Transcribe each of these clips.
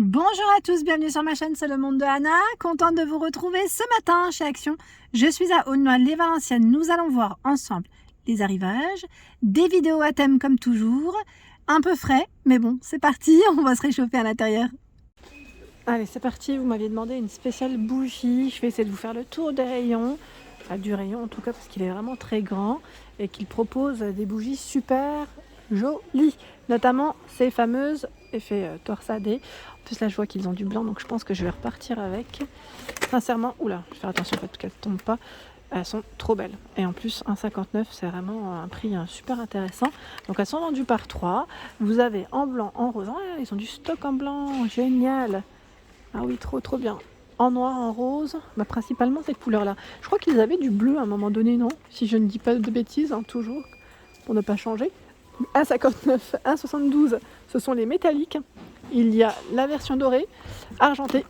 Bonjour à tous, bienvenue sur ma chaîne, c'est le monde de Anna. Contente de vous retrouver ce matin chez Action. Je suis à Aulnoy-les-Valenciennes. Nous allons voir ensemble les arrivages, des vidéos à thème comme toujours, un peu frais, mais bon, c'est parti, on va se réchauffer à l'intérieur. Allez, c'est parti, vous m'aviez demandé une spéciale bougie. Je vais essayer de vous faire le tour des rayons, enfin du rayon en tout cas parce qu'il est vraiment très grand et qu'il propose des bougies super jolies, notamment ces fameuses effets torsadés. En plus là je vois qu'ils ont du blanc, donc je pense que je vais repartir avec. Sincèrement, oula, je vais faire attention en fait qu'elles ne tombent pas. Elles sont trop belles. Et en plus 1,59 c'est vraiment un prix super intéressant. Donc elles sont vendues par 3. Vous avez en blanc, en rose. Ah, ils ont du stock en blanc, génial. Ah oui, trop bien. En noir, en rose, bah, principalement ces couleurs-là. Je crois qu'ils avaient du bleu à un moment donné, non? Si je ne dis pas de bêtises, hein, toujours, pour ne pas changer. 1,59, 1,72, ce sont les métalliques. Il y a la version dorée, argentée.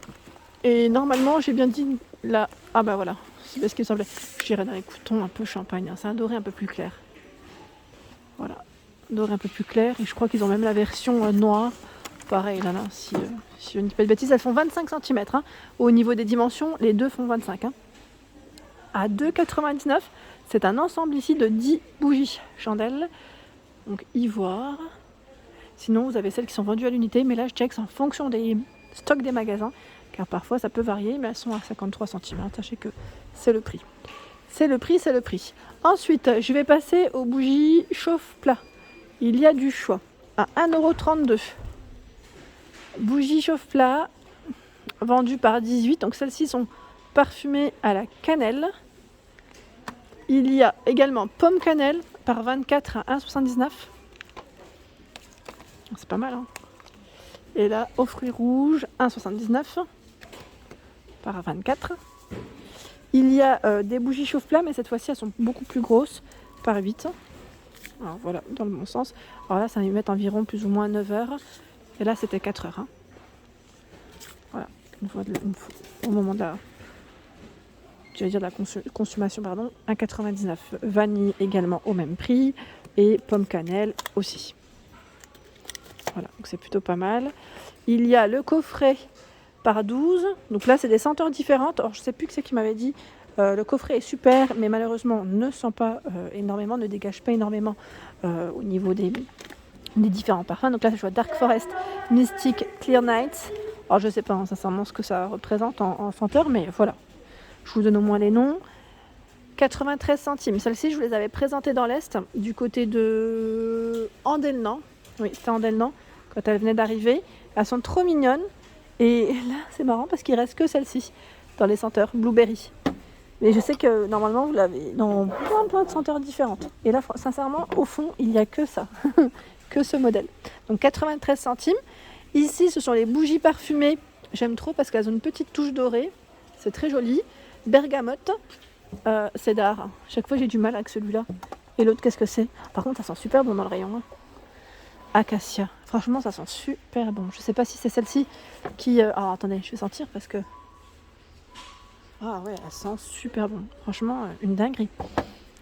Et normalement, j'ai bien dit la... Ah bah voilà, c'est ce qu'il me semblait. J'irai dans les coutons un peu champagne. Hein. C'est un doré un peu plus clair. Voilà, doré un peu plus clair. Et je crois qu'ils ont même la version noire. Pareil, là, si je ne dis pas de bêtises, elles font 25 cm. Hein. Au niveau des dimensions, les deux font 25. Hein. À 2,99 €, c'est un ensemble ici de 10 bougies chandelles. Donc ivoire. Sinon, vous avez celles qui sont vendues à l'unité, mais là, je check en fonction des stocks des magasins, car parfois ça peut varier, mais elles sont à 53 centimes. Sachez que c'est le prix. C'est le prix. Ensuite, je vais passer aux bougies chauffe-plat. Il y a du choix à 1,32 €. Bougies chauffe-plat vendues par 18, donc celles-ci sont parfumées à la cannelle. Il y a également pomme cannelle par 24 à 1,79 €. C'est pas mal, hein. Et là, aux fruits rouges, 1,79 € par 24. Il y a des bougies chauffe-plat, mais cette fois-ci, elles sont beaucoup plus grosses, par 8. Alors voilà, dans le bon sens. Alors là, ça va y mettre environ plus ou moins 9 heures. Et là, c'était 4 heures. Hein. Voilà, au moment de la... J'allais dire de la consommation, pardon, 1,99 €. Vanille également au même prix. Et pomme cannelle aussi. Voilà, donc c'est plutôt pas mal. Il y a le coffret par 12. Donc là, c'est des senteurs différentes. Alors, je ne sais plus que c'est qui m'avait dit. Le coffret est super, mais malheureusement, ne sent pas énormément, ne dégage pas énormément au niveau des différents parfums. Donc là, je vois Dark Forest, Mystic, Clear Nights. Alors, je ne sais pas sincèrement ce que ça représente en senteur, mais voilà. Je vous donne au moins les noms. 93 centimes. Celles-ci, je vous les avais présentées dans l'Est, du côté de Andelnan. Oui, c'était Andelnan, quand elles venaient d'arriver. Elles sont trop mignonnes. Et là, c'est marrant parce qu'il ne reste que celle-ci dans les senteurs Blueberry. Mais je sais que normalement, vous l'avez dans plein de senteurs différentes. Et là, sincèrement, au fond, il n'y a que ça, que ce modèle. Donc 93 centimes. Ici, ce sont les bougies parfumées. J'aime trop parce qu'elles ont une petite touche dorée. C'est très joli. Bergamote, cédar. Chaque fois, j'ai du mal avec celui-là. Et l'autre, qu'est-ce que c'est? Par contre, ça sent super bon dans le rayon. Hein. Acacia. Franchement, ça sent super bon. Je sais pas si c'est celle-ci qui... Alors, attendez, je vais sentir parce que... Ah ouais, elle sent super bon. Franchement, une dinguerie.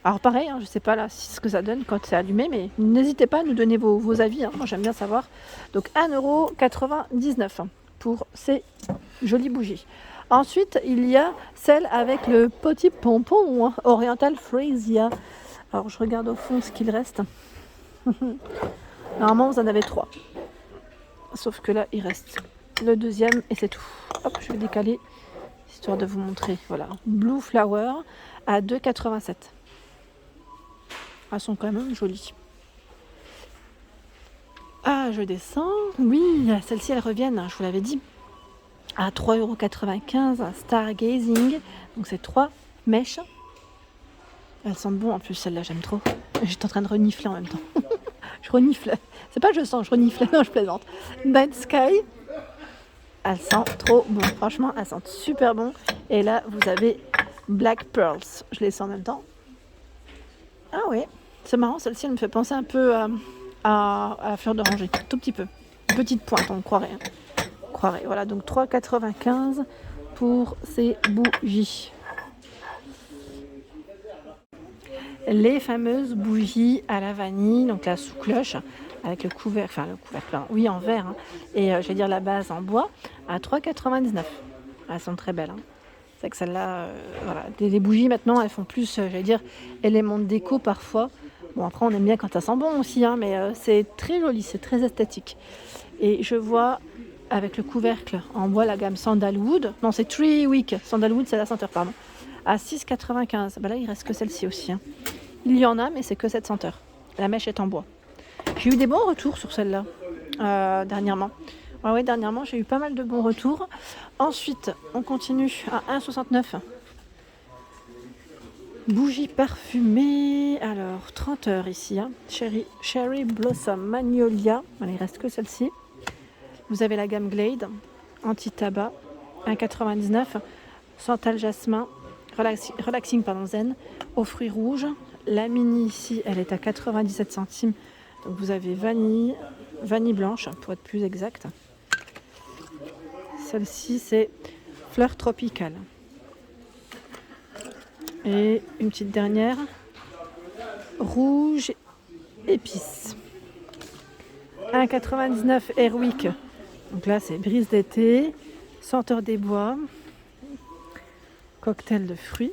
Alors pareil, hein, je sais pas là ce que ça donne quand c'est allumé, mais n'hésitez pas à nous donner vos avis. Hein. Moi, j'aime bien savoir. Donc, 1,99 € pour ces jolies bougies. Ensuite, il y a celle avec le petit pompon, hein, Oriental Freesia. Alors, je regarde au fond ce qu'il reste. Normalement, vous en avez 3. Sauf que là, il reste le deuxième et c'est tout. Hop, je vais décaler, histoire de vous montrer. Voilà, Blue Flower à 2,87 €. Elles sont quand même jolies. Ah, je descends. Oui, celles-ci, elles reviennent, je vous l'avais dit. À 3,95 €, Stargazing. Donc, c'est 3 mèches. Elles sentent bon en plus, celle-là, j'aime trop. J'étais en train de renifler en même temps. Je renifle. C'est pas je sens, je renifle. Non, je plaisante. Night Sky. Elles sentent trop bon. Franchement, elles sentent super bon. Et là, vous avez Black Pearls. Je les sens en même temps. Ah ouais. C'est marrant, celle-ci, elle me fait penser un peu à la fleur d'oranger. Tout petit peu. Petite pointe, on croirait. Hein. On croirait. Voilà, donc 3,95 € pour ces bougies. Les fameuses bougies à la vanille, donc la sous-cloche, avec le couvercle, oui, en verre, hein, et je vais dire la base en bois, à 3,99 €. Elles sont très belles, hein. C'est vrai que celles-là, voilà, des bougies maintenant, elles font plus, j'allais dire, éléments de déco parfois. Bon, après, on aime bien quand ça sent bon aussi, hein, mais c'est très joli, c'est très esthétique. Et je vois avec le couvercle en bois la gamme Sandalwood. Non, c'est Tree Week. Sandalwood, c'est la senteur, pardon. À 6,95 €. Bah là, il reste que celle-ci aussi, hein. Il y en a, mais c'est que cette senteur. La mèche est en bois. J'ai eu des bons retours sur celle-là, dernièrement. Oui, dernièrement, j'ai eu pas mal de bons retours. Ensuite, on continue à 1,69 €. Bougie parfumée. Alors, 30 heures ici, hein. Cherry Blossom Magnolia. Voilà, il reste que celle-ci. Vous avez la gamme Glade, anti-tabac, 1,99 €. Santal jasmin, relaxing zen, aux fruits rouges. La mini ici, elle est à 97 centimes. Donc vous avez vanille blanche, pour être plus exact. Celle-ci, c'est fleur tropicale. Et une petite dernière, rouge épice. 1,99 € Airwick. Donc là, c'est brise d'été, senteur des bois, cocktail de fruits,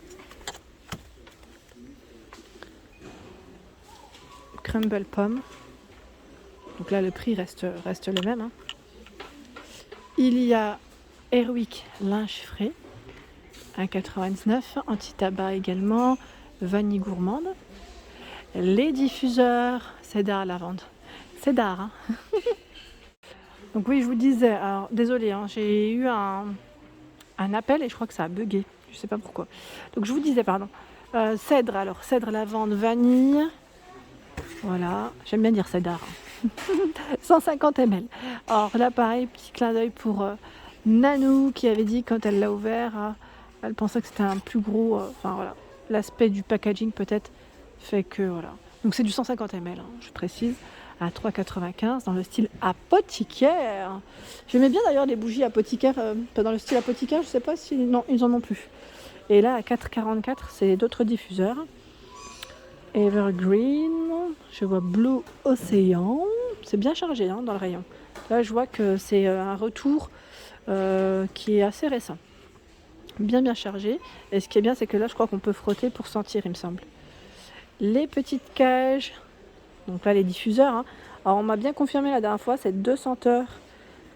crumble pomme. Donc là, le prix reste le même, hein. Il y a Airwick linge frais, 1,99 €, anti-tabac également, vanille gourmande. Les diffuseurs, cédar lavande. Cédar, hein. Donc oui, je vous disais, alors désolé, hein, j'ai eu un appel et je crois que ça a bugué. Je sais pas pourquoi. Donc je vous disais, pardon. Cèdre, alors cèdre, lavande, vanille. Voilà, j'aime bien dire cédar, hein. 150 ml. Alors là, pareil, petit clin d'œil pour Nanou qui avait dit quand elle l'a ouvert, elle pensait que c'était un plus gros. Enfin voilà, l'aspect du packaging peut-être fait que voilà. Donc c'est du 150 ml, hein, je précise, à 3,95 € dans le style apothicaire. J'aimais bien d'ailleurs les bougies apothicaires, dans le style apothicaire, je sais pas si. Non, ils en ont plus. Et là, à 4,44 €, c'est d'autres diffuseurs. Evergreen, je vois Blue Ocean, c'est bien chargé, hein, dans le rayon. Là, je vois que c'est un retour qui est assez récent. Bien chargé. Et ce qui est bien, c'est que là, je crois qu'on peut frotter pour sentir, il me semble. Les petites cages, donc là, les diffuseurs, hein. Alors, on m'a bien confirmé la dernière fois, c'est 2 senteurs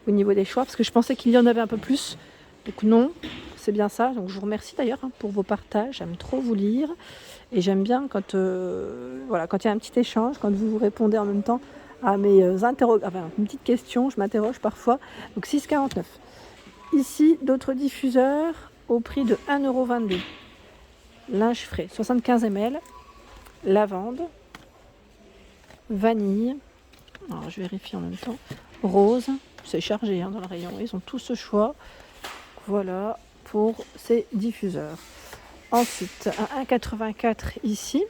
au niveau des choix, parce que je pensais qu'il y en avait un peu plus. Donc non, c'est bien ça. Donc je vous remercie d'ailleurs, hein, pour vos partages. J'aime trop vous lire. Et j'aime bien quand il y a un petit échange, quand vous répondez en même temps à mes une petite question, je m'interroge parfois. Donc 6,49 €. Ici, d'autres diffuseurs au prix de 1,22 €. Linge frais, 75 ml. Lavande. Vanille. Alors je vérifie en même temps. Rose. C'est chargé, hein, dans le rayon. Ils ont tous ce choix. Voilà pour ces diffuseurs. Ensuite, un 1,84 € ici.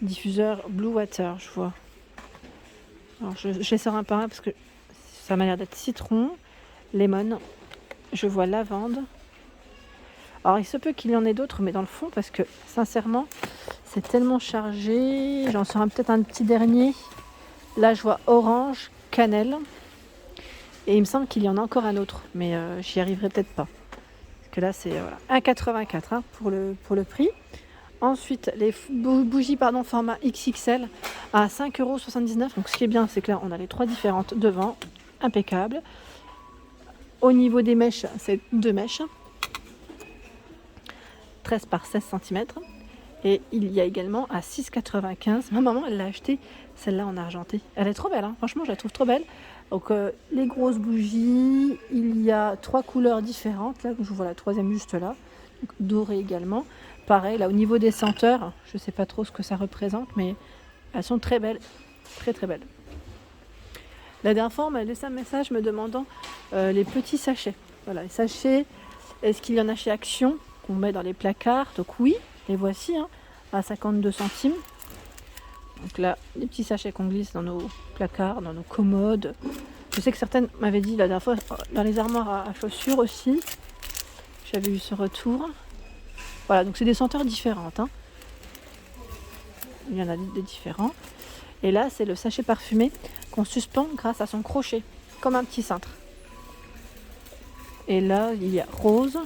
Diffuseur Blue Water, je vois. Alors, je les sors un par un parce que ça m'a l'air d'être citron, lemon. Je vois lavande. Alors, il se peut qu'il y en ait d'autres, mais dans le fond, parce que sincèrement, c'est tellement chargé. J'en sors peut-être un petit dernier. Là, je vois orange, cannelle. Et il me semble qu'il y en a encore un autre, mais j'y arriverai peut-être pas. Que là c'est 1,84 € pour le prix. Ensuite les bougies format XXL à 5,79 €. Donc ce qui est bien, c'est que là on a les 3 différentes devant, impeccable. Au niveau des mèches, c'est 2 mèches, 13 par 16 cm. Et il y a également à 6,95 €. Ma maman, elle l'a acheté celle-là en argenté. Elle est trop belle, hein. Franchement, je la trouve trop belle. Donc les grosses bougies, il y a 3 couleurs différentes. Là, je vois la troisième juste là. Donc, dorée également. Pareil, là au niveau des senteurs, je ne sais pas trop ce que ça représente, mais elles sont très belles. Très très belles. La dernière fois, on m'a laissé un message me demandant les petits sachets. Voilà, les sachets, est-ce qu'il y en a chez Action qu'on met dans les placards? Donc oui, les voici, hein, à 52 centimes. Donc là, les petits sachets qu'on glisse dans nos placards, dans nos commodes. Je sais que certaines m'avaient dit la dernière fois, dans les armoires à chaussures aussi. J'avais eu ce retour. Voilà, donc c'est des senteurs différentes, hein. Il y en a des différents. Et là, c'est le sachet parfumé qu'on suspend grâce à son crochet, comme un petit cintre. Et là, il y a rose,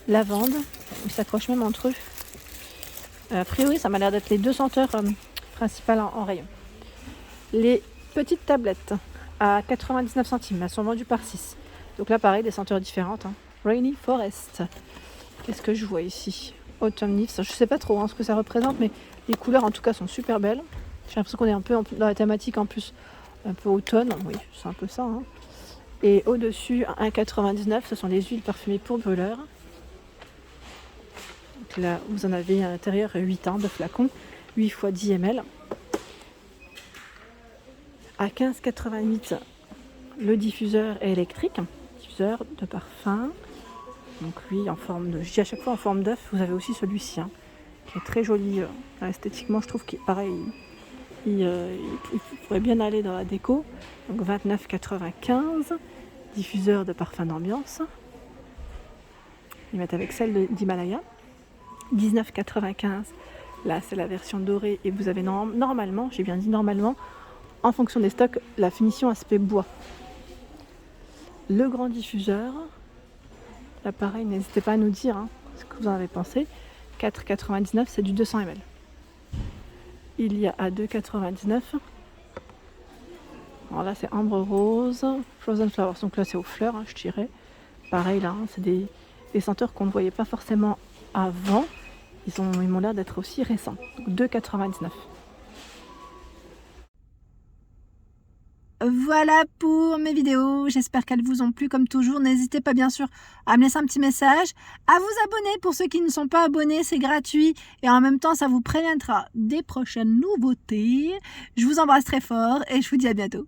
lavande, ils s'accrochent même entre eux. A priori, ça m'a l'air d'être les 2 senteurs principales en rayon. Les petites tablettes à 99 centimes, elles sont vendues par 6. Donc là, pareil, des senteurs différentes. Rainy Forest. Qu'est-ce que je vois ici? Autumn Leaves. Je ne sais pas trop ce que ça représente, mais les couleurs en tout cas sont super belles. J'ai l'impression qu'on est un peu dans la thématique en plus, un peu automne. Oui, c'est un peu ça. Et au-dessus, à 1,99 €, ce sont les huiles parfumées pour brûleurs. Donc là, vous en avez à l'intérieur 8 de flacons, 8 x 10 ml. À 15,88 €, le diffuseur est électrique, diffuseur de parfum. Donc lui, en forme de, je dis à chaque fois en forme d'œuf. Vous avez aussi celui-ci, qui est très joli. Esthétiquement, je trouve qu'il pareil, il pourrait bien aller dans la déco. Donc 29,95 €. Diffuseur de parfum d'ambiance. Ils mettent avec celle d'Himalaya. 19,95 €. Là, c'est la version dorée et vous avez normalement, j'ai bien dit normalement, en fonction des stocks, la finition aspect bois. Le grand diffuseur. Là, pareil, n'hésitez pas à nous dire ce que vous en avez pensé. 4,99 €, c'est du 200 ml. Il y a à 2,99 €. Alors là, c'est ambre rose, frozen flowers. Donc là, c'est aux fleurs, je dirais. Pareil, là, c'est des senteurs qu'on ne voyait pas forcément avant. Ils m'ont l'air d'être aussi récents. Donc 2,99 €. Voilà pour mes vidéos, j'espère qu'elles vous ont plu comme toujours. N'hésitez pas bien sûr à me laisser un petit message, à vous abonner pour ceux qui ne sont pas abonnés, c'est gratuit et en même temps ça vous préviendra des prochaines nouveautés. Je vous embrasse très fort et je vous dis à bientôt.